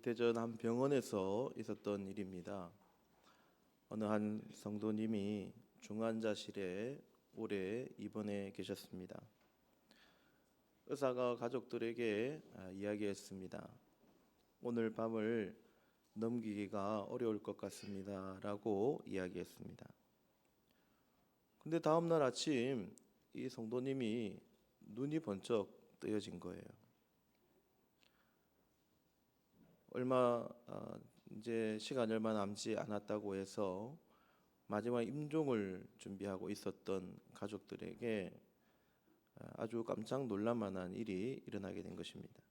대전 한 병원에서 있었던 일입니다. 어느 한 성도님이 중환자실에 오래 입원해 계셨습니다. 의사가 가족들에게 이야기했습니다. 오늘 밤을 넘기기가 어려울 것 같습니다. 라고 이야기했습니다. 근데 다음날 아침 이 성도님이 눈이 번쩍 뜨여진 거예요. 이제 시간이 얼마 남지 않았다고 해서 마지막 임종을 준비하고 있었던 가족들에게 아주 깜짝 놀랄 만한 일이 일어나게 된 것입니다.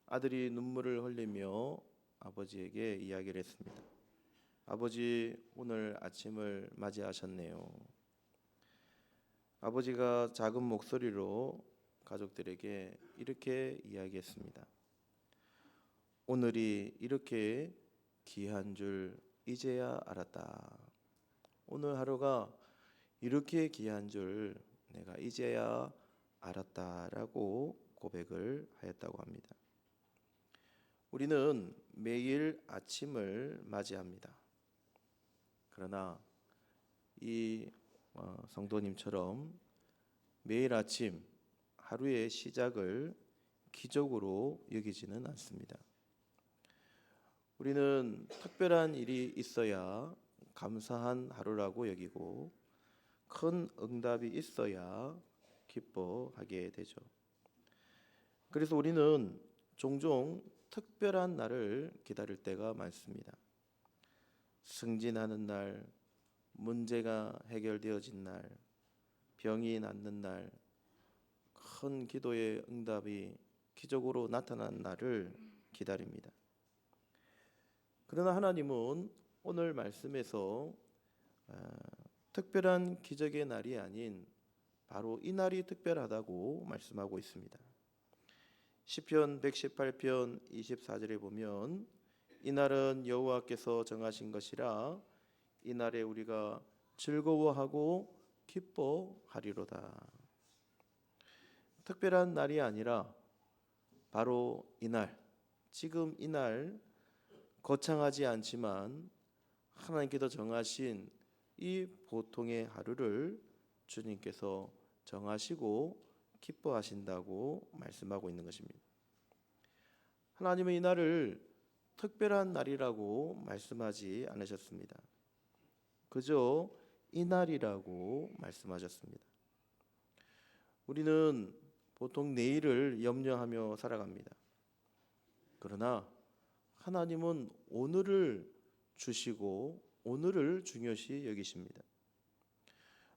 아들이 눈물을 흘리며 아버지에게 이야기를 했습니다. 아버지, 오늘 아침을 맞이하셨네요. 아버지가 작은 목소리로 가족들에게 이렇게 이야기했습니다. 오늘이 이렇게 귀한 줄 이제야 알았다. 오늘 하루가 이렇게 귀한 줄 내가 이제야 알았다라고 고백을 하였다고 합니다. 우리는 매일 아침을 맞이합니다. 그러나 이 성도님처럼 매일 아침 하루의 시작을 기적으로 여기지는 않습니다. 우리는 특별한 일이 있어야 감사한 하루라고 여기고 큰 응답이 있어야 기뻐하게 되죠. 그래서 우리는 종종 특별한 날을 기다릴 때가 많습니다. 승진하는 날, 문제가 해결되어진 날, 병이 낫는 날, 큰 기도의 응답이 기적으로 나타난 날을 기다립니다. 그러나 하나님은 오늘 말씀에서 특별한 기적의 날이 아닌 바로 이 날이 특별하다고 말씀하고 있습니다. 시편 118편 24절에 보면 이 날은 여호와께서 정하신 것이라 이 날에 우리가 즐거워하고 기뻐하리로다. 특별한 날이 아니라 바로 이 날, 지금 이 날 거창하지 않지만 하나님께서 정하신 이 보통의 하루를 주님께서 정하시고 기뻐하신다고 말씀하고 있는 것입니다. 하나님은 이 날을 특별한 날이라고 말씀하지 않으셨습니다. 그저 이 날이라고 말씀하셨습니다. 우리는 보통 내일을 염려하며 살아갑니다. 그러나 하나님은 오늘을 주시고 오늘을 중요시 여기십니다.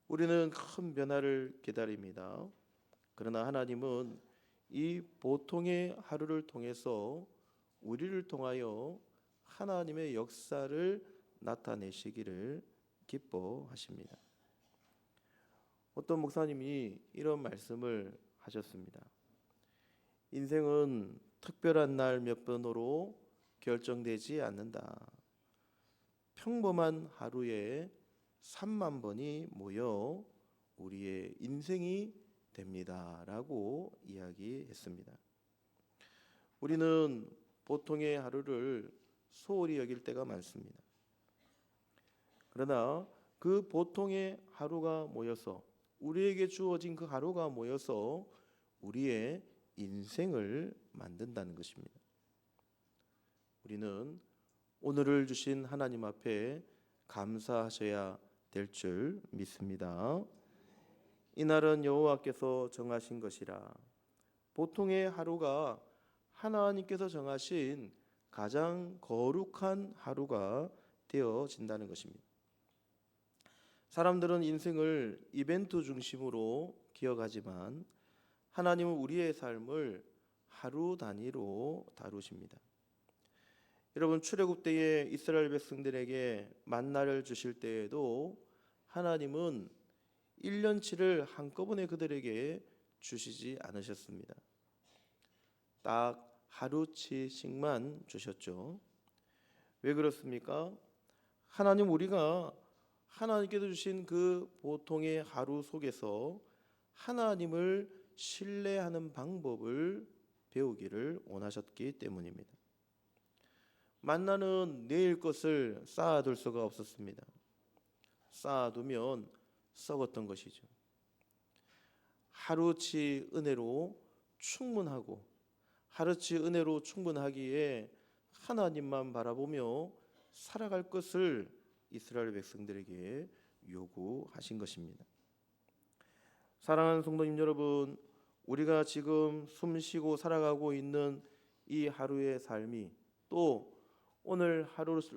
우리는 큰 변화를 기다립니다. 그러나 하나님은 이 보통의 하루를 통해서 우리를 통하여 하나님의 역사를 나타내시기를 기뻐하십니다. 어떤 목사님이 이런 말씀을 하셨습니다. 인생은 특별한 날 몇 번으로 결정되지 않는다. 평범한 하루에 3만 번이 모여 우리의 인생이 됩니다. 라고 이야기했습니다. 우리는 보통의 하루를 소홀히 여길 때가 많습니다. 그러나 그 보통의 하루가 모여서 우리에게 주어진 그 하루가 모여서 우리의 인생을 만든다는 것입니다. 우리는 오늘을 주신 하나님 앞에 감사하셔야 될 줄 믿습니다. 이날은 여호와께서 정하신 것이라. 보통의 하루가 하나님께서 정하신 가장 거룩한 하루가 되어진다는 것입니다. 사람들은 인생을 이벤트 중심으로 기억하지만 하나님은 우리의 삶을 하루 단위로 다루십니다. 여러분, 출애굽 때에 이스라엘 백성들에게 만나를 주실 때에도 하나님은 1년치를 한꺼번에 그들에게 주시지 않으셨습니다. 딱 하루치씩만 주셨죠. 왜 그렇습니까? 우리가 하나님께서 주신 그 보통의 하루 속에서 하나님을 신뢰하는 방법을 배우기를 원하셨기 때문입니다. 만나는 내일 것을 쌓아둘 수가 없었습니다. 쌓아두면 썩었던 것이죠. 하루치 은혜로 충분하고 하루치 은혜로 충분하기에 하나님만 바라보며 살아갈 것을 이스라엘 백성들에게 요구하신 것입니다. 사랑하는 성도님 여러분, 우리가 지금 숨쉬고 살아가고 있는 이 하루의 삶이 또 오늘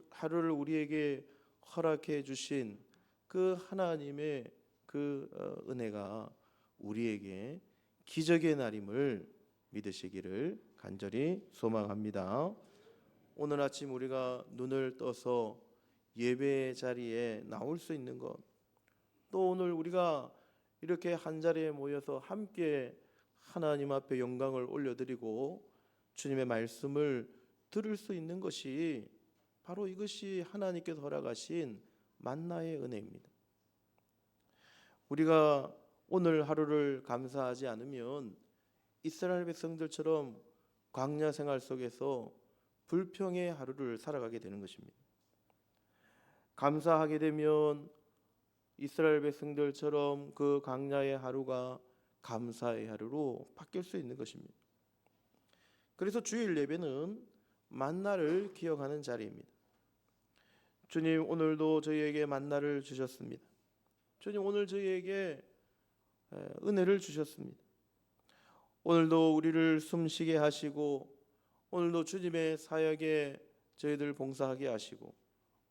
하루를 우리에게 허락해 주신 그 하나님의 그 은혜가 우리에게 기적의 날임을 믿으시기를 간절히 소망합니다. 오늘 아침 우리가 눈을 떠서 예배 자리에 나올 수 있는 것, 또 오늘 우리가 이렇게 한자리에 모여서 함께 하나님 앞에 영광을 올려드리고 주님의 말씀을 들을 수 있는 것이 바로 이것이 하나님께서 허락하신 만나의 은혜입니다. 우리가 오늘 하루를 감사하지 않으면 이스라엘 백성들처럼 광야 생활 속에서 불평의 하루를 살아가게 되는 것입니다. 감사하게 되면 이스라엘 백성들처럼 그 광야의 하루가 감사의 하루로 바뀔 수 있는 것입니다. 그래서 주일 예배는 만나를 기억하는 자리입니다. 주님 오늘도 저희에게 만나를 주셨습니다. 주님 오늘 저희에게 은혜를 주셨습니다. 오늘도 우리를 숨쉬게 하시고 오늘도 주님의 사역에 저희들 봉사하게 하시고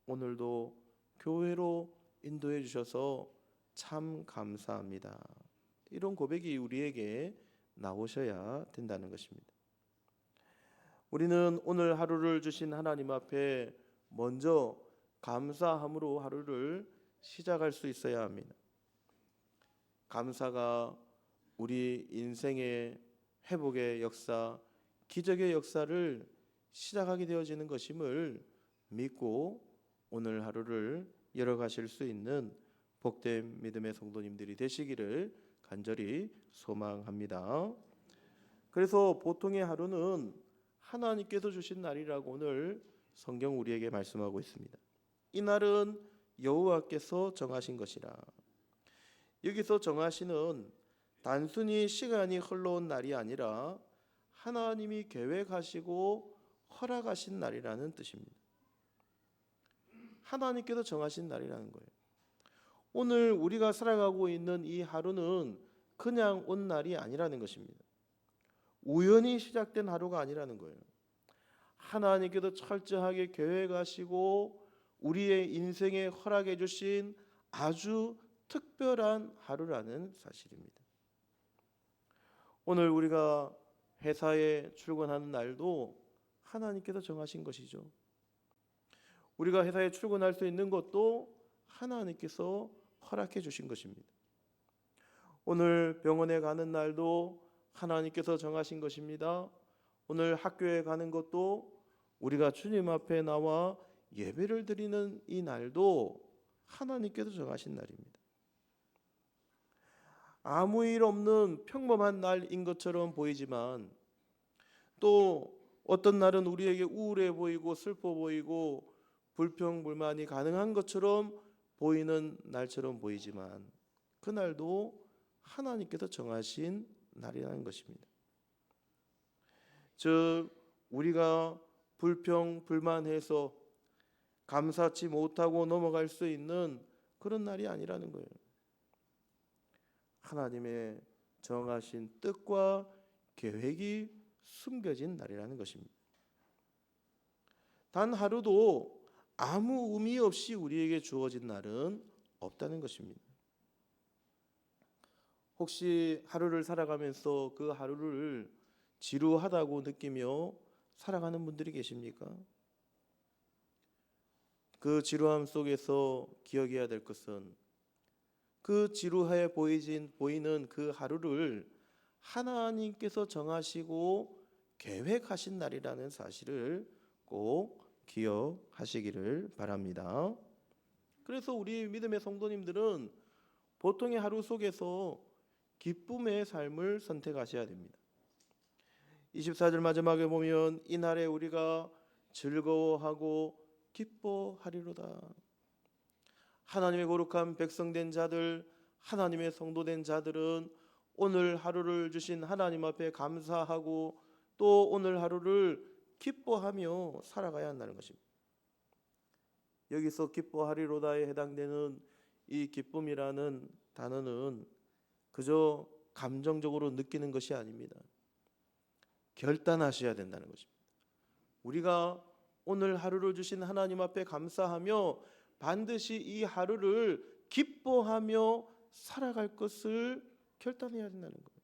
오늘도 교회로 인도해 주셔서 참 감사합니다. 이런 고백이 우리에게 나오셔야 된다는 것입니다. 우리는 오늘 하루를 주신 하나님 앞에 먼저 감사함으로 하루를 시작할 수 있어야 합니다. 감사가 우리 인생의 회복의 역사, 기적의 역사를 시작하게 되어지는 것임을 믿고 오늘 하루를 열어가실 수 있는 복된 믿음의 성도님들이 되시기를 간절히 소망합니다. 그래서 보통의 하루는 하나님께서 주신 날이라고 오늘 성경 우리에게 말씀하고 있습니다. 이 날은 여호와께서 정하신 것이라. 여기서 정하시는 단순히 시간이 흘러온 날이 아니라 하나님이 계획하시고 허락하신 날이라는 뜻입니다. 하나님께서 정하신 날이라는 거예요. 오늘 우리가 살아가고 있는 이 하루는 그냥 온 날이 아니라는 것입니다. 우연히 시작된 하루가 아니라는 거예요. 하나님께서 철저하게 계획하시고 우리의 인생에 허락해 주신 아주 특별한 하루라는 사실입니다. 오늘 우리가 회사에 출근하는 날도 하나님께서 정하신 것이죠. 우리가 회사에 출근할 수 있는 것도 하나님께서 허락해 주신 것입니다. 오늘 병원에 가는 날도 하나님께서 정하신 것입니다. 오늘 학교에 가는 것도 우리가 주님 앞에 나와 예배를 드리는 이 날도 하나님께서 정하신 날입니다. 아무 일 없는 평범한 날인 것처럼 보이지만 또 어떤 날은 우리에게 우울해 보이고 슬퍼 보이고 불평불만이 가능한 것처럼 보이는 날처럼 보이지만 그날도 하나님께서 정하신 날이라는 것입니다. 즉 우리가 불평불만해서 감사치 못하고 넘어갈 수 있는 그런 날이 아니라는 거예요. 하나님의 정하신 뜻과 계획이 숨겨진 날이라는 것입니다. 단 하루도 아무 의미 없이 우리에게 주어진 날은 없다는 것입니다. 혹시 하루를 살아가면서 그 하루를 지루하다고 느끼며 살아가는 분들이 계십니까? 그 지루함 속에서 기억해야 될 것은 그 지루해 보이는 그 하루를 하나님께서 정하시고 계획하신 날이라는 사실을 꼭 기억하시기를 바랍니다. 그래서 우리 믿음의 성도님들은 보통의 하루 속에서 기쁨의 삶을 선택하셔야 됩니다. 24절 마지막에 보면 이날에 우리가 즐거워하고 기뻐하리로다. 하나님의 거룩한 백성된 자들, 하나님의 성도된 자들은 오늘 하루를 주신 하나님 앞에 감사하고 또 오늘 하루를 기뻐하며 살아가야 한다는 것입니다. 여기서 기뻐하리로다에 해당되는 이 기쁨이라는 단어는 그저 감정적으로 느끼는 것이 아닙니다. 결단하셔야 된다는 것입니다. 우리가 오늘 하루를 주신 하나님 앞에 감사하며 반드시 이 하루를 기뻐하며 살아갈 것을 결단해야 된다는 거예요.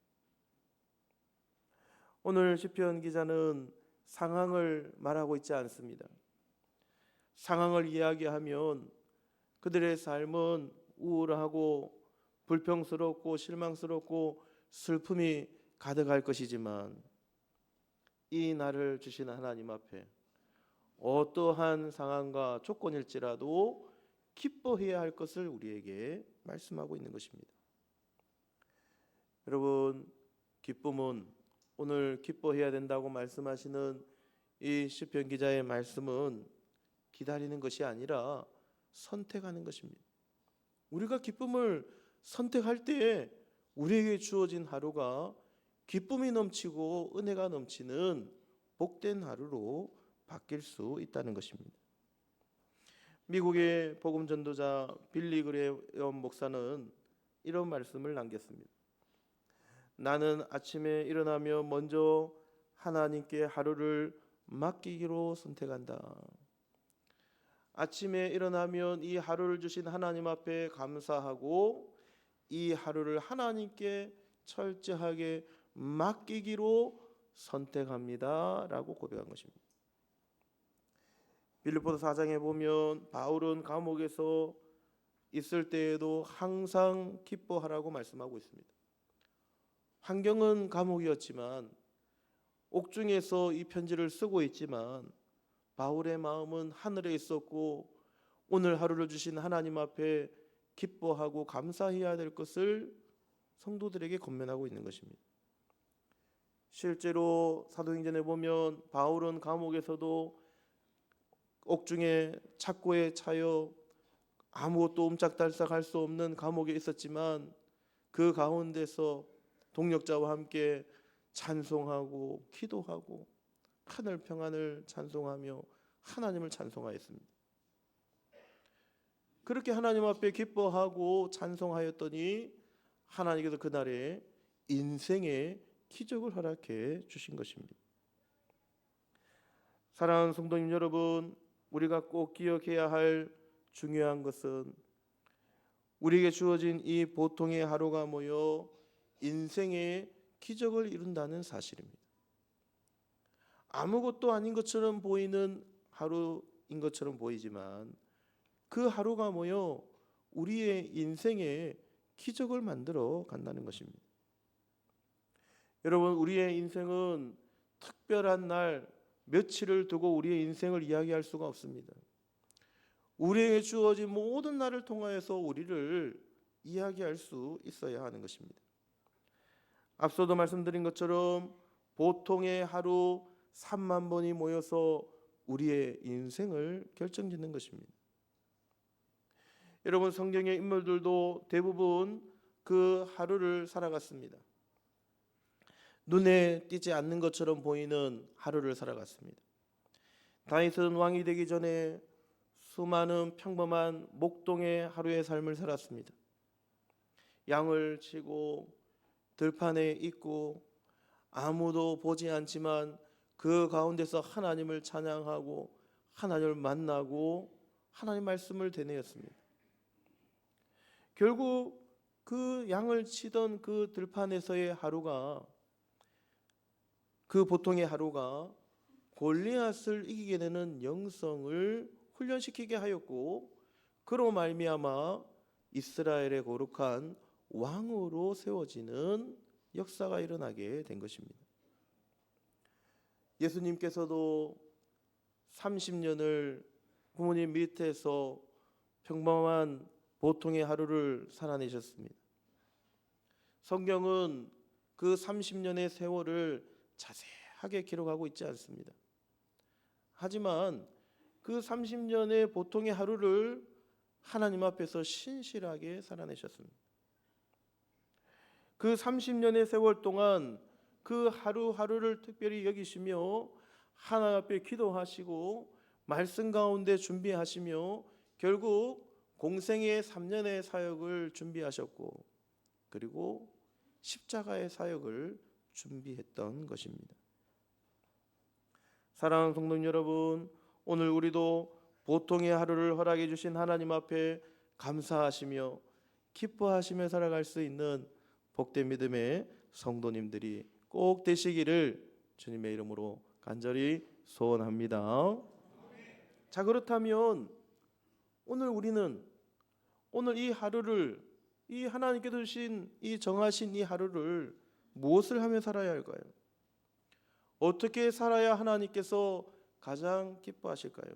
오늘 시편 기자는 상황을 말하고 있지 않습니다. 상황을 이야기하면 그들의 삶은 우울하고 불평스럽고 실망스럽고 슬픔이 가득할 것이지만 이 날을 주신 하나님 앞에 어떠한 상황과 조건일지라도 기뻐해야 할 것을 우리에게 말씀하고 있는 것입니다. 여러분, 기쁨은 오늘 기뻐해야 된다고 말씀하시는 이 시편 기자의 말씀은 기다리는 것이 아니라 선택하는 것입니다. 우리가 기쁨을 선택할 때에 우리에게 주어진 하루가 기쁨이 넘치고 은혜가 넘치는 복된 하루로 바뀔 수 있다는 것입니다. 미국의 복음 전도자 빌리 그레엄 목사는 이런 말씀을 남겼습니다. 나는 아침에 일어나며 먼저 하나님께 하루를 맡기기로 선택한다. 아침에 일어나면 이 하루를 주신 하나님 앞에 감사하고 이 하루를 하나님께 철저하게 맡기기로 선택합니다 라고 고백한 것입니다. 빌립보서 4장에 보면 바울은 감옥에서 있을 때에도 항상 기뻐하라고 말씀하고 있습니다. 환경은 감옥이었지만 옥중에서 이 편지를 쓰고 있지만 바울의 마음은 하늘에 있었고 오늘 하루를 주신 하나님 앞에 기뻐하고 감사해야 될 것을 성도들에게 권면하고 있는 것입니다. 실제로 사도행전에 보면 바울은 감옥에서도 옥중에 착고에 차여 아무것도 옴짝달싹할 수 없는 감옥에 있었지만 그 가운데서 동역자와 함께 찬송하고 기도하고 하늘 평안을 찬송하며 하나님을 찬송하였습니다. 그렇게 하나님 앞에 기뻐하고 찬송하였더니 하나님께서 그날에 인생의 기적을 허락해 주신 것입니다. 사랑하는 성도님 여러분, 우리가 꼭 기억해야 할 중요한 것은 우리에게 주어진 이 보통의 하루가 모여 인생의 기적을 이룬다는 사실입니다. 아무것도 아닌 것처럼 보이는 하루인 것처럼 보이지만 그 하루가 모여 우리의 인생에 기적을 만들어 간다는 것입니다. 여러분, 우리의 인생은 특별한 날 며칠을 두고 우리의 인생을 이야기할 수가 없습니다. 우리에게 주어진 모든 날을 통하여서 우리를 이야기할 수 있어야 하는 것입니다. 앞서도 말씀드린 것처럼 보통의 하루 3만 번이 모여서 우리의 인생을 결정짓는 것입니다. 여러분, 성경의 인물들도 대부분 그 하루를 살아갔습니다. 눈에 띄지 않는 것처럼 보이는 하루를 살아갔습니다. 다윗은 왕이 되기 전에 수많은 평범한 목동의 하루의 삶을 살았습니다. 양을 치고 들판에 있고 아무도 보지 않지만 그 가운데서 하나님을 찬양하고 하나님을 만나고 하나님 말씀을 되뇌었습니다. 결국 그 양을 치던 그 들판에서의 하루가, 그 보통의 하루가 골리앗을 이기게 되는 영성을 훈련시키게 하였고, 그로 말미암아 이스라엘의 거룩한 왕으로 세워지는 역사가 일어나게 된 것입니다. 예수님께서도 30년을 부모님 밑에서 평범한 보통의 하루를 살아내셨습니다. 성경은 그 30년의 세월을 자세하게 기록하고 있지 않습니다. 하지만 그 30년의 보통의 하루를 하나님 앞에서 신실하게 살아내셨습니다. 그 30년의 세월 동안 그 하루하루를 특별히 여기시며 하나님 앞에 기도하시고 말씀 가운데 준비하시며 결국 공생의 3년의 사역을 준비하셨고 그리고 십자가의 사역을 준비했던 것입니다. 사랑하는 성도 여러분, 오늘 우리도 보통의 하루를 허락해 주신 하나님 앞에 감사하시며 기뻐하시며 살아갈 수 있는 복된 믿음의 성도님들이 꼭 되시기를 주님의 이름으로 간절히 소원합니다. 자, 그렇다면 오늘 우리는 오늘 이 하루를 이 하나님께서 주신 이 정하신 이 하루를 무엇을 하며 살아야 할까요? 어떻게 살아야 하나님께서 가장 기뻐하실까요?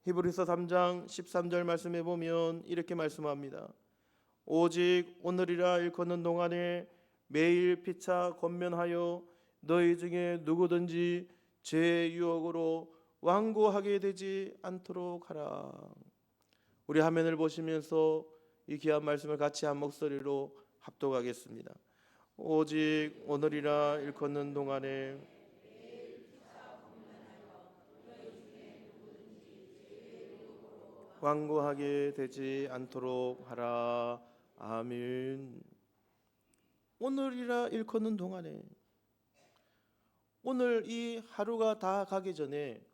히브리서 3장 13절 말씀해 보면 이렇게 말씀합니다. 오직 오늘이라 일컫는 동안에 매일 피차 권면하여 너희 중에 누구든지 죄의 유혹으로 완고하게 되지 않도록 하라. 우리 화면을 보시면서 이 귀한 말씀을 같이 한 목소리로 합독하겠습니다. 오직 오늘이라 일컫는 동안에 완고하게 되지 않도록 하라. 아멘. 오늘이라 일컫는 동안에, 오늘 이 하루가 다 가기 전에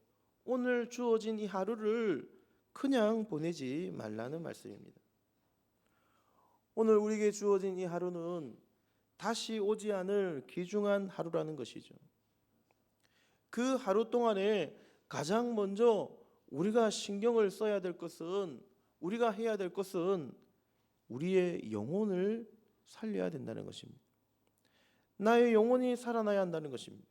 오늘 주어진 이 하루를 그냥 보내지 말라는 말씀입니다. 오늘 우리에게 주어진 이 하루는 다시 오지 않을 귀중한 하루라는 것이죠. 그 하루 동안에 가장 먼저 우리가 신경을 써야 될 것은, 우리가 해야 될 것은 우리의 영혼을 살려야 된다는 것입니다. 나의 영혼이 살아나야 한다는 것입니다.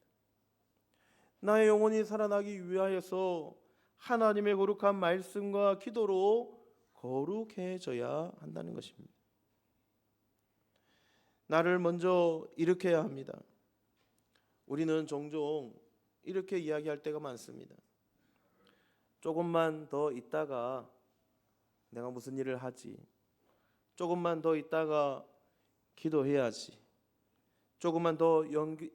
나의 영혼이 살아나기 위하여서 하나님의 거룩한 말씀과 기도로 거룩해져야 한다는 것입니다. 나를 먼저 일으켜야 합니다. 우리는 종종 이렇게 이야기할 때가 많습니다. 조금만 더 있다가 내가 무슨 일을 하지. 조금만 더 있다가 기도해야지. 조금만 더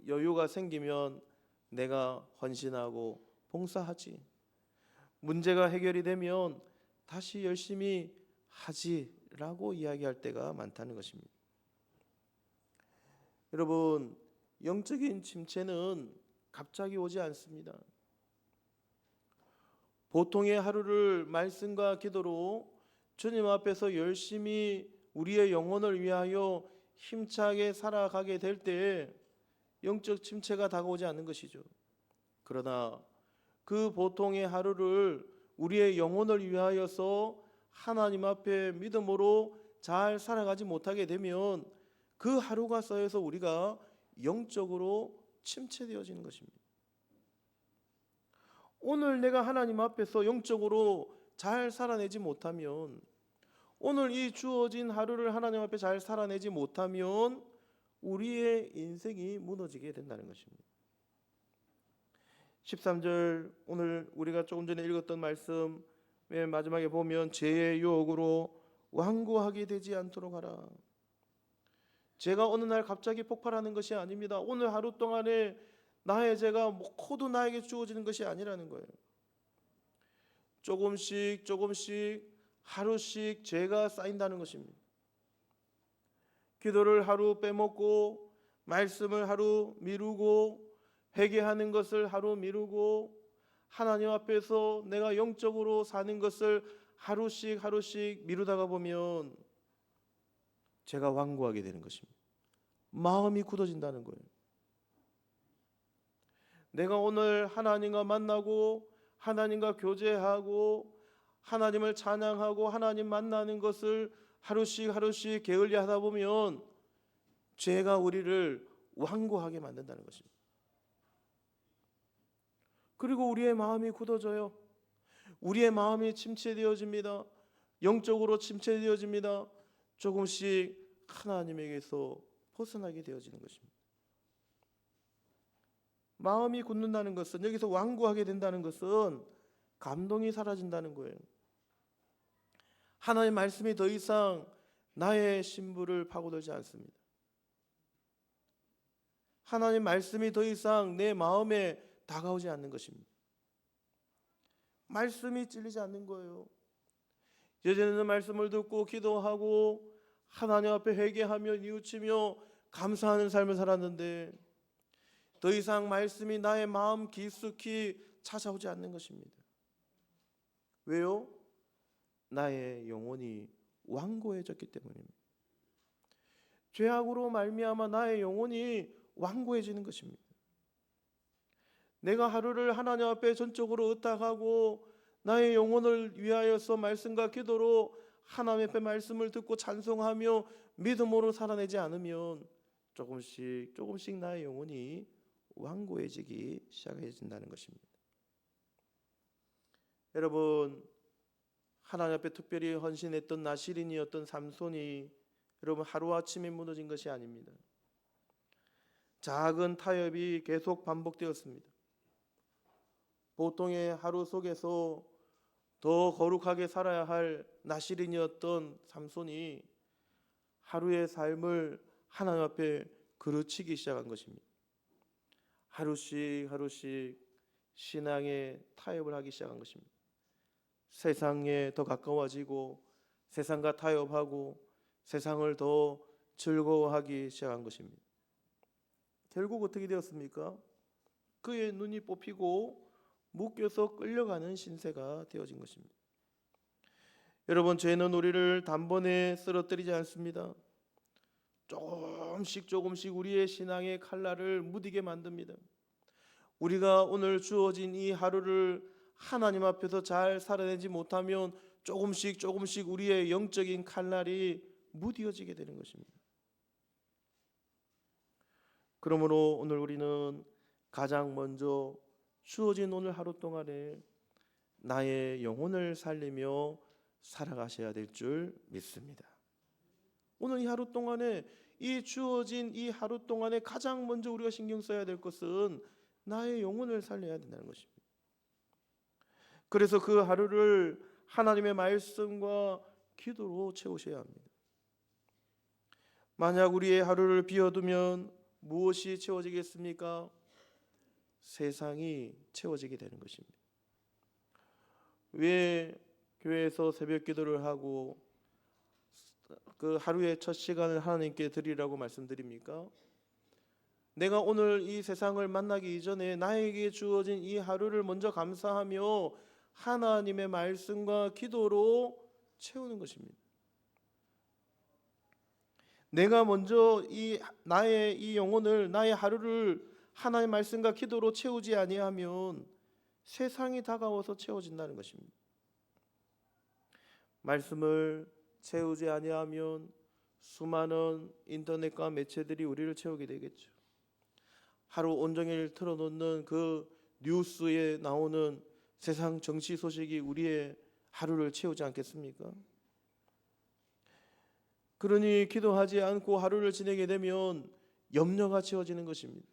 여유가 생기면 내가 헌신하고 봉사하지. 문제가 해결이 되면 다시 열심히 하지라고 이야기할 때가 많다는 것입니다. 여러분, 영적인 침체는 갑자기 오지 않습니다. 보통의 하루를 말씀과 기도로 주님 앞에서 열심히 우리의 영혼을 위하여 힘차게 살아가게 될 때 영적 침체가 다가오지 않는 것이죠. 그러나 그 보통의 하루를 우리의 영혼을 위하여서 하나님 앞에 믿음으로 잘 살아가지 못하게 되면 그 하루가 쌓여서 우리가 영적으로 침체되어지는 것입니다. 오늘 내가 하나님 앞에서 영적으로 잘 살아내지 못하면, 오늘 이 주어진 하루를 하나님 앞에 잘 살아내지 못하면 우리의 인생이 무너지게 된다는 것입니다. 13절, 오늘 우리가 조금 전에 읽었던 말씀 맨 마지막에 보면 죄의 유혹으로 완고하게 되지 않도록 하라. 죄가 어느 날 갑자기 폭발하는 것이 아닙니다. 오늘 하루 동안에 나의 죄가 모두 나에게 주어지는 것이 아니라는 거예요. 조금씩 하루씩 죄가 쌓인다는 것입니다. 기도를 하루 빼먹고, 말씀을 하루 미루고, 회개하는 것을 하루 미루고, 하나님 앞에서 내가 영적으로 사는 것을 하루씩 미루다가 보면 죄가 완고하게 되는 것입니다. 마음이 굳어진다는 거예요. 내가 오늘 하나님과 만나고 하나님과 교제하고 하나님을 찬양하고 하나님 만나는 것을 하루씩 게을리 하다 보면 죄가 우리를 완고하게 만든다는 것입니다. 그리고 우리의 마음이 굳어져요. 우리의 마음이 침체되어집니다. 영적으로 침체되어집니다. 조금씩 하나님에게서 벗어나게 되어지는 것입니다. 마음이 굳는다는 것은, 여기서 완고하게 된다는 것은 감동이 사라진다는 거예요. 하나님의 말씀이 더 이상 나의 심부를 파고들지 않습니다. 하나님의 말씀이 더 이상 내 마음에 다가오지 않는 것입니다. 말씀이 찔리지 않는 거예요. 예전에는 말씀을 듣고 기도하고 하나님 앞에 회개하며 뉘우치며 감사하는 삶을 살았는데 더 이상 말씀이 나의 마음 깊숙이 찾아오지 않는 것입니다. 왜요? 나의 영혼이 완고해졌기 때문입니다. 죄악으로 말미암아 나의 영혼이 완고해지는 것입니다. 내가 하루를 하나님 앞에 전적으로 의탁하고 나의 영혼을 위하여서 말씀과 기도로 하나님 앞에 말씀을 듣고 찬송하며 믿음으로 살아내지 않으면 조금씩 나의 영혼이 완고해지기 시작해진다는 것입니다. 여러분, 하나님 앞에 특별히 헌신했던 나실인이었던 삼손이 여러분 하루아침에 무너진 것이 아닙니다. 작은 타협이 계속 반복되었습니다. 보통의 하루 속에서 더 거룩하게 살아야 할 나실인이었던 삼손이 하루의 삶을 하나님 앞에 그르치기 시작한 것입니다. 하루씩 신앙의 타협을 하기 시작한 것입니다. 세상에 더 가까워지고 세상과 타협하고 세상을 더 즐거워하기 시작한 것입니다. 결국 어떻게 되었습니까? 그의 눈이 뽑히고 묶여서 끌려가는 신세가 되어진 것입니다. 여러분, 죄는 우리를 단번에 쓰러뜨리지 않습니다. 조금씩 우리의 신앙의 칼날을 무디게 만듭니다. 우리가 오늘 주어진 이 하루를 하나님 앞에서 잘 살아내지 못하면 조금씩 우리의 영적인 칼날이 무디어지게 되는 것입니다. 그러므로 오늘 우리는 가장 먼저 주어진 오늘 하루 동안에 나의 영혼을 살리며 살아가셔야 될 줄 믿습니다. 오늘 이 하루 동안에 이 주어진 이 하루 동안에 가장 먼저 우리가 신경 써야 될 것은 나의 영혼을 살려야 된다는 것입니다. 그래서 그 하루를 하나님의 말씀과 기도로 채우셔야 합니다. 만약 우리의 하루를 비워두면 무엇이 채워지겠습니까? 세상이 채워지게 되는 것입니다. 왜 교회에서 새벽 기도를 하고 그 하루의 첫 시간을 하나님께 드리라고 말씀드립니까? 내가 오늘 이 세상을 만나기 이전에 나에게 주어진 이 하루를 먼저 감사하며 하나님의 말씀과 기도로 채우는 것입니다. 내가 먼저 나의 이 영혼을, 나의 하루를 하나님의 말씀과 기도로 채우지 아니하면 세상이 다가와서 채워진다는 것입니다. 말씀을 채우지 아니하면 수많은 인터넷과 매체들이 우리를 채우게 되겠죠. 하루 온종일 틀어놓는 그 뉴스에 나오는 세상 정치 소식이 우리의 하루를 채우지 않겠습니까? 그러니 기도하지 않고 하루를 지내게 되면 염려가 채워지는 것입니다.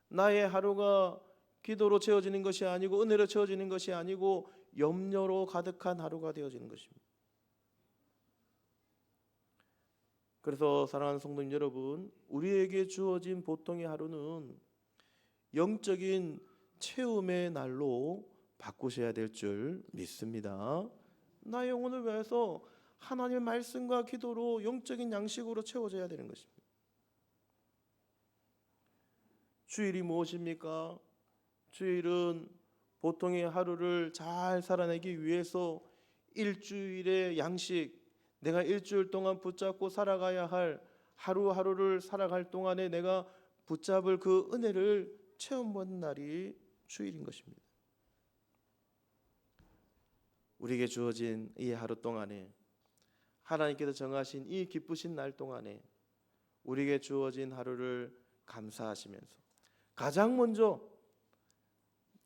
나의 하루가 기도로 채워지는 것이 아니고 은혜로 채워지는 것이 아니고 염려로 가득한 하루가 되어지는 것입니다. 그래서 사랑하는 성도님 여러분, 우리에게 주어진 보통의 하루는 영적인 체험의 날로 바꾸셔야 될 줄 믿습니다. 나의 영혼을 위해서 하나님의 말씀과 기도로 영적인 양식으로 채워져야 되는 것입니다. 주일이 무엇입니까? 주일은 보통의 하루를 잘 살아내기 위해서 일주일의 양식, 내가 일주일 동안 붙잡고 살아가야 할 하루하루를 살아갈 동안에 내가 붙잡을 그 은혜를 체험하는 날이 주일인 것입니다. 우리에게 주어진 이 하루 동안에 하나님께서 정하신 이 기쁘신 날 동안에 우리에게 주어진 하루를 감사하시면서 가장 먼저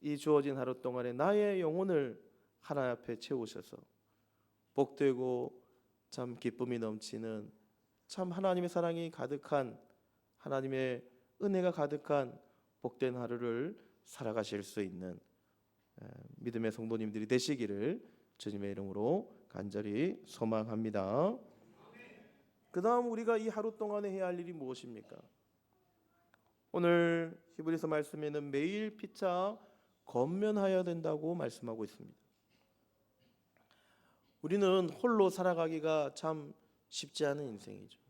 이 주어진 하루 동안에 나의 영혼을 하나님 앞에 채우셔서 복되고 참 기쁨이 넘치는 참 하나님의 사랑이 가득한, 하나님의 은혜가 가득한 복된 하루를 살아가실 수 있는 믿음의 성도님들이 되시기를 주님의 이름으로 간절히 소망합니다. 그 다음 우리가 이 하루 동안에 해야 할 일이 무엇입니까? 오늘 히브리서 말씀에는 매일 피차 권면하여야 된다고 말씀하고 있습니다. 우리는 홀로 살아가기가 참 쉽지 않은 인생이죠.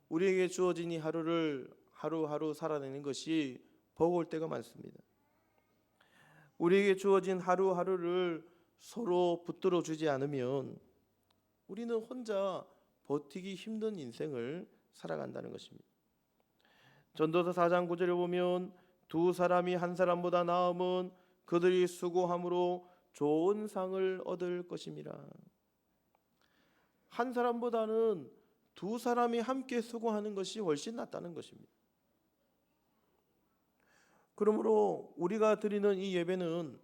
우리에게 주어진 이 하루를 하루하루 살아내는 것이 버거울 때가 많습니다. 우리에게 주어진 하루하루를 서로 붙들어 주지 않으면 우리는 혼자 버티기 힘든 인생을 살아간다는 것입니다. 전도서 4장 9절에 보면 두 사람이 한 사람보다 나음은 그들이 수고함으로 좋은 상을 얻을 것임이라. 한 사람보다는 두 사람이 함께 수고하는 것이 훨씬 낫다는 것입니다. 그러므로 우리가 드리는 이 예배는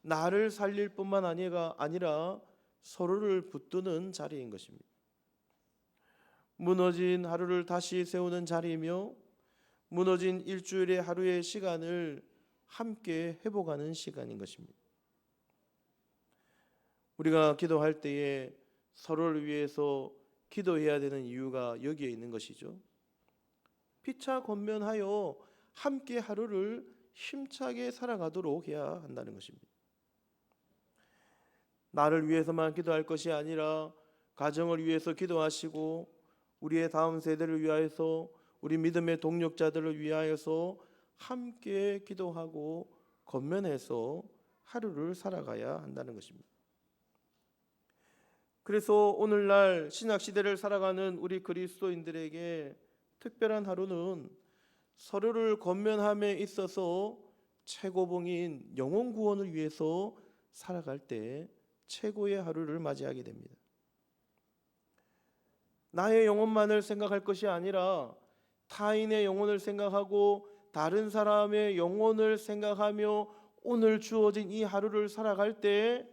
나를 살릴 뿐만 아니라 서로를 붙드는 자리인 것입니다. 무너진 하루를 다시 세우는 자리이며 무너진 일주일의 하루의 시간을 함께 회복하는 시간인 것입니다. 우리가 기도할 때에 서로를 위해서 기도해야 되는 이유가 여기에 있는 것이죠. 피차 권면하여 함께 하루를 힘차게 살아가도록 해야 한다는 것입니다. 나를 위해서만 기도할 것이 아니라 가정을 위해서 기도하시고 우리의 다음 세대를 위하여서 우리 믿음의 동력자들을 위하여서 함께 기도하고 권면해서 하루를 살아가야 한다는 것입니다. 그래서 오늘날 신약시대를 살아가는 우리 그리스도인들에게 특별한 하루는 서로를 권면함에 있어서 최고봉인 영혼 구원을 위해서 살아갈 때 최고의 하루를 맞이하게 됩니다. 나의 영혼만을 생각할 것이 아니라 타인의 영혼을 생각하고 다른 사람의 영혼을 생각하며 오늘 주어진 이 하루를 살아갈 때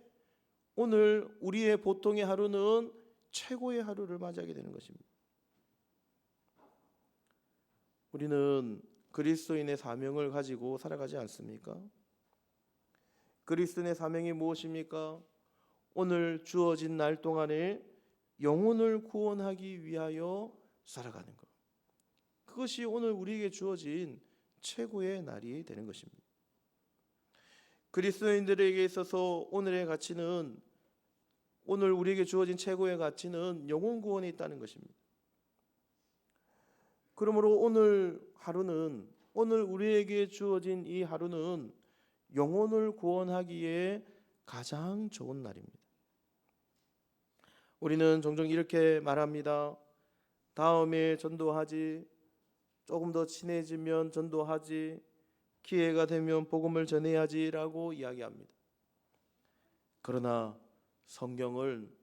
오늘 우리의 보통의 하루는 최고의 하루를 맞이하게 되는 것입니다. 우리는 그리스도인의 사명을 가지고 살아가지 않습니까? 그리스도인의 사명이 무엇입니까? 오늘 주어진 날 동안에 영혼을 구원하기 위하여 살아가는 것. 그것이 오늘 우리에게 주어진 최고의 날이 되는 것입니다. 그리스도인들에게 있어서 오늘의 가치는 오늘 우리에게 주어진 최고의 가치는 영혼 구원에 있다는 것입니다. 그러므로 오늘 우리에게 주어진 이 하루는 영혼을 구원하기에 가장 좋은 날입니다. 우리는 종종 이렇게 말합니다. 다음에 전도하지, 조금 더 친해지면 전도하지, 기회가 되면 복음을 전해야지라고 이야기합니다. 그러나 성경은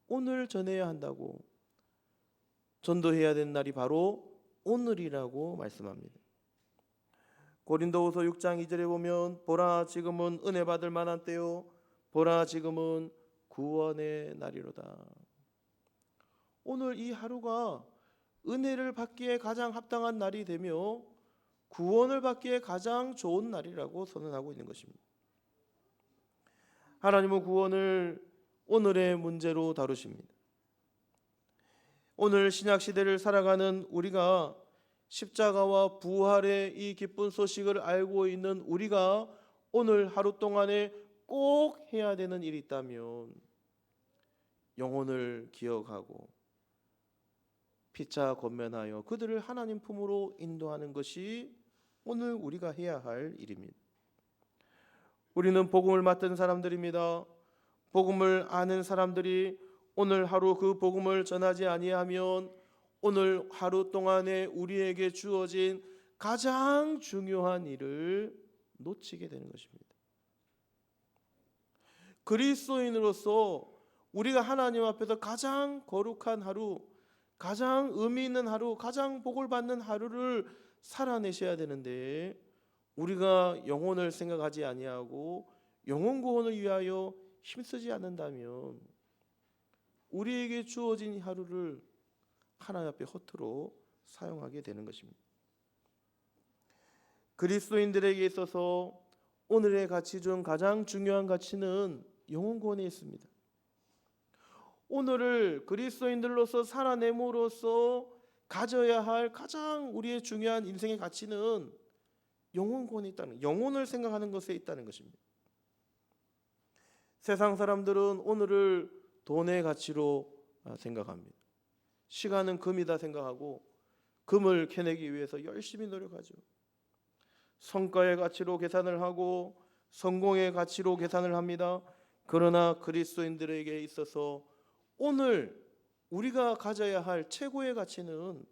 오늘 전해야 한다고, 전도해야 되는 날이 바로 오늘이라고 말씀합니다. 고린도후서 6장 2절에 보면 보라 지금은 은혜 받을 만한 때요, 보라 지금은 구원의 날이로다. 오늘 이 하루가 은혜를 받기에 가장 합당한 날이 되며 구원을 받기에 가장 좋은 날이라고 선언하고 있는 것입니다. 하나님은 구원을 오늘의 문제로 다루십니다. 오늘 신약시대를 살아가는 우리가 십자가와 부활의 이 기쁜 소식을 알고 있는 우리가 오늘 하루 동안에 꼭 해야 되는 일이 있다면 영혼을 기억하고 피차 권면하여 그들을 하나님 품으로 인도하는 것이 오늘 우리가 해야 할 일입니다. 우리는 복음을 맡은 사람들입니다. 복음을 아는 사람들이 오늘 하루 그 복음을 전하지 아니하면 오늘 하루 동안에 우리에게 주어진 가장 중요한 일을 놓치게 되는 것입니다. 그리스도인으로서 우리가 하나님 앞에서 가장 거룩한 하루, 가장 의미 있는 하루, 가장 복을 받는 하루를 살아내셔야 되는데 우리가 영혼을 생각하지 아니하고 영혼 구원을 위하여 힘쓰지 않는다면 우리에게 주어진 하루를 하나님 앞에 허투루 사용하게 되는 것입니다. 그리스도인들에게 있어서 오늘의 가치 중 가장 중요한 가치는 영혼 구원에 있습니다. 오늘을 그리스도인들로서 살아냄으로써 가져야 할 가장 우리의 중요한 인생의 가치는 영혼 구원에 있다는, 영혼을 생각하는 것에 있다는 것입니다. 세상 사람들은 오늘을 돈의 가치로 생각합니다. 시간은 금이다 생각하고 금을 캐내기 위해서 열심히 노력하죠. 성과의 가치로 계산을 하고 성공의 가치로 계산을 합니다. 그러나 그리스도인들에게 있어서 오늘 우리가 가져야 할 최고의 가치는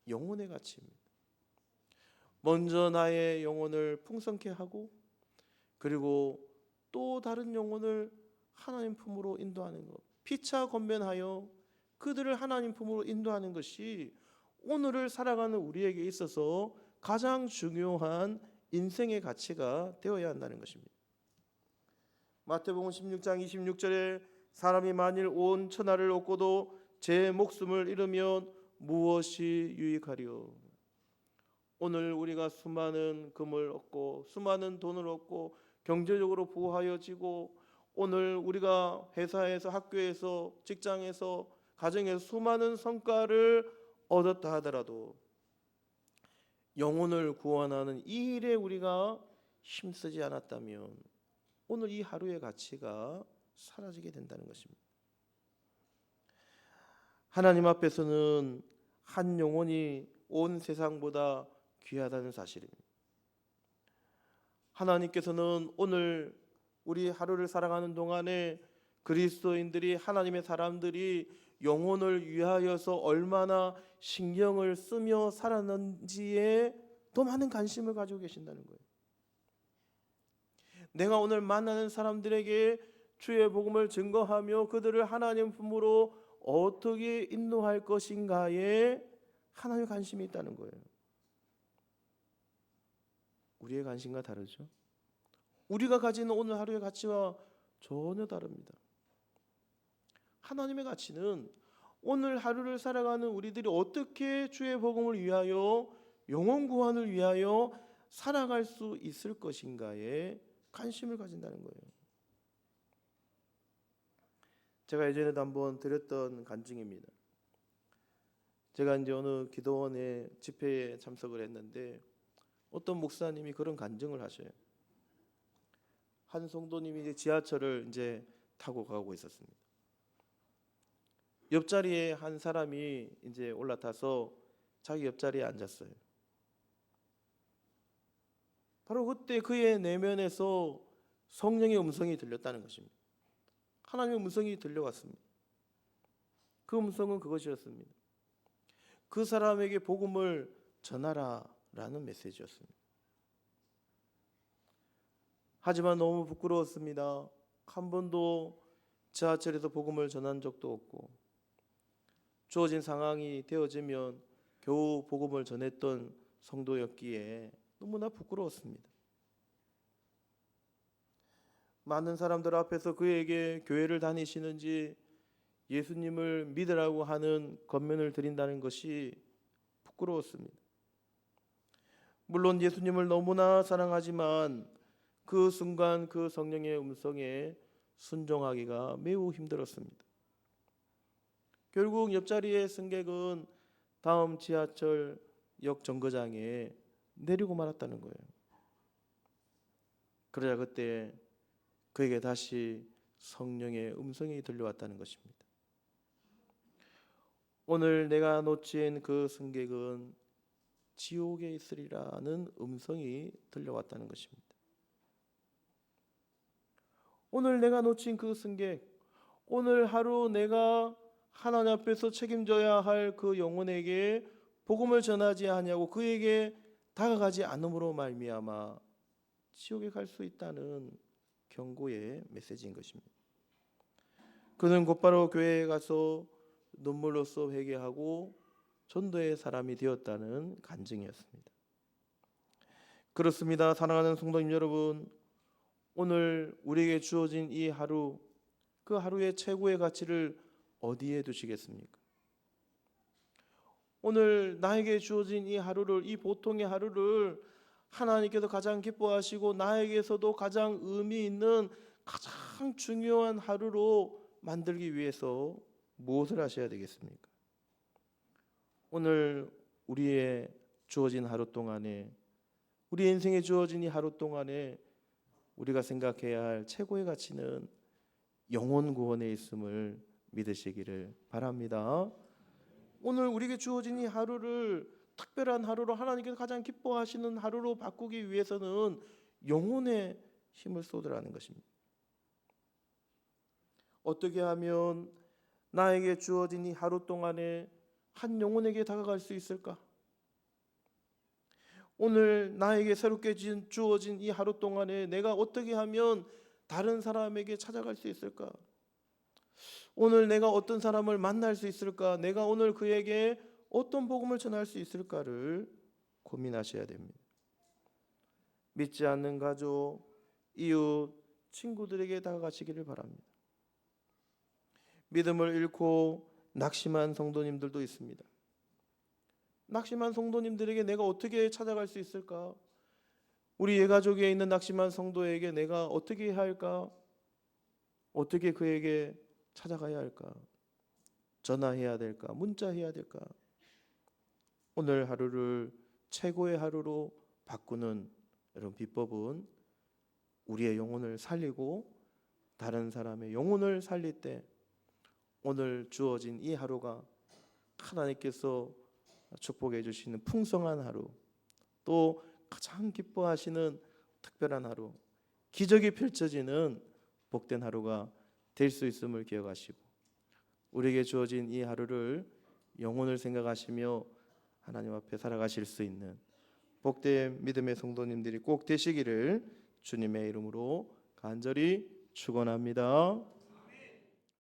영혼의 가치입니다. 먼저 나의 영혼을 풍성케 하고 그리고 또 다른 영혼을 하나님 품으로 인도하는 것, 피차 권면하여 그들을 하나님 품으로 인도하는 것이 오늘을 살아가는 우리에게 있어서 가장 중요한 인생의 가치가 되어야 한다는 것입니다. 마태복음 16장 26절에 사람이 만일 온 천하를 얻고도 제 목숨을 잃으면 무엇이 유익하리요? 오늘 우리가 수많은 금을 얻고 수많은 돈을 얻고 경제적으로 부하여지고 오늘 우리가 회사에서 학교에서 직장에서 가정에서 수많은 성과를 얻었다 하더라도 영혼을 구원하는 이 일에 우리가 힘쓰지 않았다면 오늘 이 하루의 가치가 사라지게 된다는 것입니다. 하나님 앞에서는 한 영혼이 온 세상보다 귀하다는 사실입니다. 하나님께서는 오늘 우리 하루를 살아가는 동안에 그리스도인들이, 하나님의 사람들이 영혼을 위하여서 얼마나 신경을 쓰며 살았는지에 더 많은 관심을 가지고 계신다는 거예요. 내가 오늘 만나는 사람들에게 주의 복음을 증거하며 그들을 하나님 품으로 어떻게 인도할 것인가에 하나님의 관심이 있다는 거예요. 우리의 관심과 다르죠. 우리가 가지는 오늘 하루의 가치와 전혀 다릅니다. 하나님의 가치는 오늘 하루를 살아가는 우리들이 어떻게 주의 복음을 위하여 영혼 구원을 위하여 살아갈 수 있을 것인가에 관심을 가진다는 거예요. 제가 예전에도 한번 드렸던 간증입니다. 제가 이제 어느 기도원의 집회에 참석을 했는데 어떤 목사님이 그런 간증을 하셔요. 한 성도님이 이제 지하철을 이제 타고 가고 있었습니다. 옆자리에 한 사람이 이제 올라타서 자기 옆자리에 앉았어요. 바로 그때 그의 내면에서 성령의 음성이 들렸다는 것입니다. 하나님의 음성이 들려왔습니다. 그 음성은 그것이었습니다. 그 사람에게 복음을 전하라라는 메시지였습니다. 하지만 너무 부끄러웠습니다. 한 번도 지하철에서 복음을 전한 적도 없고 주어진 상황이 되어지면 겨우 복음을 전했던 성도였기에 너무나 부끄러웠습니다. 많은 사람들 앞에서 그에게 교회를 다니시는지 예수님을 믿으라고 하는 권면을 드린다는 것이 부끄러웠습니다. 물론 예수님을 너무나 사랑하지만 그 순간 그 성령의 음성에 순종하기가 매우 힘들었습니다. 결국 옆자리의 승객은 다음 지하철역 정거장에 내리고 말았다는 거예요. 그러자 그때 그에게 다시 성령의 음성이 들려왔다는 것입니다. 오늘 내가 놓친 그 승객은 지옥에 있으리라는 음성이 들려왔다는 것입니다. 오늘 내가 놓친 그 승객, 오늘 하루 내가 하나님 앞에서 책임져야 할 그 영혼에게 복음을 전하지 아니하고 그에게 다가가지 않음으로 말미암아 지옥에 갈 수 있다는 경고의 메시지인 것입니다. 그는 곧바로 교회에 가서 눈물로써 회개하고 전도의 사람이 되었다는 간증이었습니다. 그렇습니다. 사랑하는 성도님 여러분, 오늘 우리에게 주어진 이 하루, 그 하루의 최고의 가치를 어디에 두시겠습니까? 오늘 나에게 주어진 이 하루를, 이 보통의 하루를 하나님께서 가장 기뻐하시고 나에게서도 가장 의미 있는 가장 중요한 하루로 만들기 위해서 무엇을 하셔야 되겠습니까? 오늘 우리의 주어진 하루 동안에, 우리 인생에 주어진 이 하루 동안에 우리가 생각해야 할 최고의 가치는 영혼 구원에 있음을 믿으시기를 바랍니다. 오늘 우리에게 주어진 이 하루를 특별한 하루로, 하나님께서 가장 기뻐하시는 하루로 바꾸기 위해서는 영혼에 힘을 쏟으라는 것입니다. 어떻게 하면 나에게 주어진 이 하루 동안에 한 영혼에게 다가갈 수 있을까? 오늘 나에게 새롭게 주어진 이 하루 동안에 내가 어떻게 하면 다른 사람에게 찾아갈 수 있을까? 오늘 내가 어떤 사람을 만날 수 있을까? 내가 오늘 그에게 어떤 복음을 전할 수 있을까를 고민하셔야 됩니다. 믿지 않는 가족, 이웃, 친구들에게 다가가시기를 바랍니다. 믿음을 잃고 낙심한 성도님들도 있습니다. 낙심한 성도님들에게 내가 어떻게 찾아갈 수 있을까? 우리 예가족에 있는 낙심한 성도에게 내가 어떻게 해야 할까? 어떻게 그에게 찾아가야 할까? 전화해야 될까? 문자해야 될까? 오늘 하루를 최고의 하루로 바꾸는 이런 비법은 우리의 영혼을 살리고 다른 사람의 영혼을 살릴 때 오늘 주어진 이 하루가 하나님께서 축복해 주시는 풍성한 하루, 또 가장 기뻐하시는 특별한 하루, 기적이 펼쳐지는 복된 하루가 될 수 있음을 기억하시고 우리에게 주어진 이 하루를 영혼을 생각하시며 하나님 앞에 살아가실 수 있는 복된 믿음의 성도님들이 꼭 되시기를 주님의 이름으로 간절히 축원합니다.